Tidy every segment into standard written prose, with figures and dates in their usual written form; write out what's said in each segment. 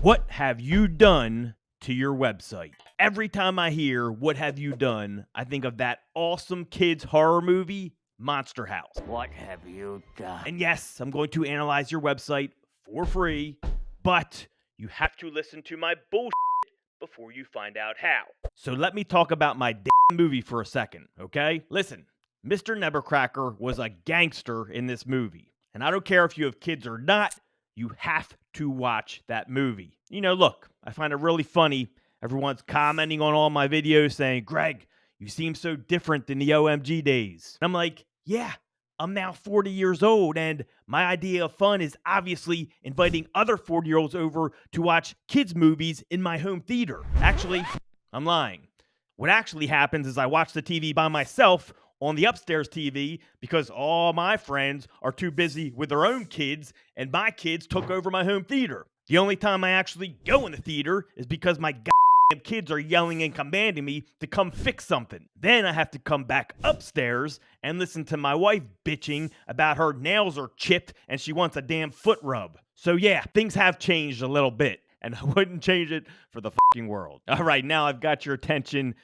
What have you done to your website? Every time I hear what have you done, I think of that awesome kids horror movie, Monster House. What have you done? And yes, I'm going to analyze your website for free, but you have to listen to my bullshit before you find out how. So let me talk about my damn movie for a second, okay? Listen, Mr. Nevercracker was a gangster in this movie. And I don't care if you have kids or not, you have to watch that movie. Look, I find it really funny. Everyone's commenting on all my videos saying, Greg, you seem so different than the OMG days. And I'm like, yeah, I'm now 40 years old, and my idea of fun is obviously inviting other 40-year-olds over to watch kids' movies in my home theater. Actually, I'm lying. What actually happens is I watch the TV by myself on the upstairs TV because all my friends are too busy with their own kids, and my kids took over my home theater. The only time I actually go in the theater is because my kids are yelling and commanding me to come fix something. Then I have to come back upstairs and listen to my wife bitching about her nails are chipped and she wants a damn foot rub. So yeah, things have changed a little bit, and I wouldn't change it for the fucking world. All right, now I've got your attention.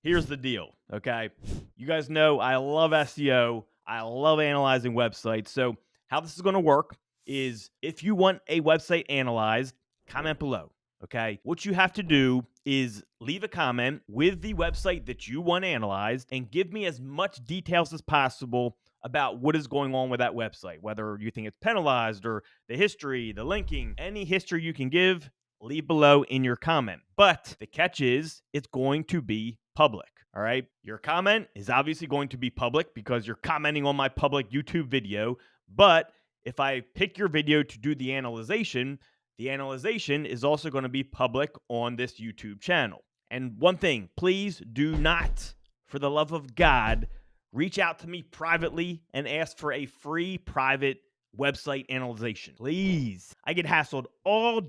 Here's the deal, okay? You guys know I love SEO. I love analyzing websites. So how this is going to work is if you want a website analyzed, comment below. Okay, what you have to do is leave a comment with the website that you want analyzed and give me as much details as possible about what is going on with that website, whether you think it's penalized or the history, the linking, any history you can give, leave below in your comment. But the catch is it's going to be public. All right, your comment is obviously going to be public because you're commenting on my public YouTube video. But if I pick your video to do the analyzation is also going to be public on this YouTube channel. And one thing, please do not, for the love of God, reach out to me privately and ask for a free private website analyzation. Please. I get hassled all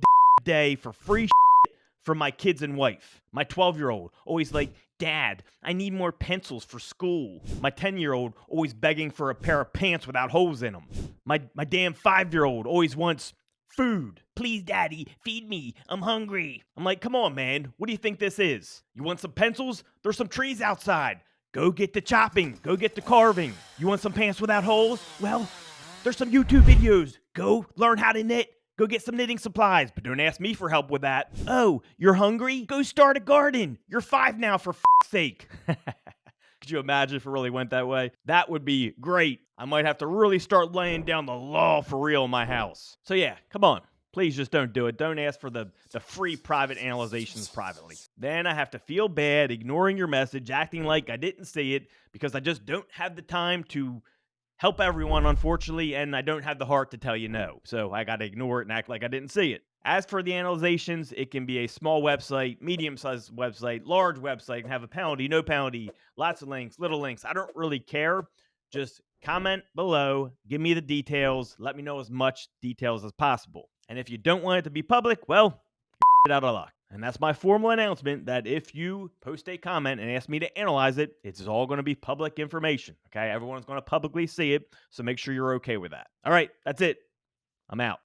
day for free from my kids and wife. My 12-year-old always like, Dad, I need more pencils for school. My 10-year-old always begging for a pair of pants without holes in them. My damn 5-year-old always wants food. Please, Daddy, feed me. I'm hungry. I'm like, come on, man. What do you think this is? You want some pencils? There's some trees outside. Go get the chopping. Go get the carving. You want some pants without holes? Well, there's some YouTube videos. Go learn how to knit. Go get some knitting supplies, but don't ask me for help with that. Oh, you're hungry? Go start a garden. You're 5 now, for f***'s sake. Could you imagine if it really went that way? That would be great. I might have to really start laying down the law for real in my house. So yeah, come on. Please just don't do it. Don't ask for the free private analyzations privately. Then I have to feel bad ignoring your message, acting like I didn't see it because I just don't have the time to help everyone, unfortunately, and I don't have the heart to tell you no. So I got to ignore it and act like I didn't see it. As for the analyzations, it can be a small website, medium-sized website, large website, and have a penalty, no penalty, lots of links, little links. I don't really care. Just comment below, give me the details, let me know as much details as possible. And if you don't want it to be public, well, get out of luck. And that's my formal announcement that if you post a comment and ask me to analyze it, it's all going to be public information. Okay, everyone's going to publicly see it, so make sure you're okay with that. All right, that's it. I'm out.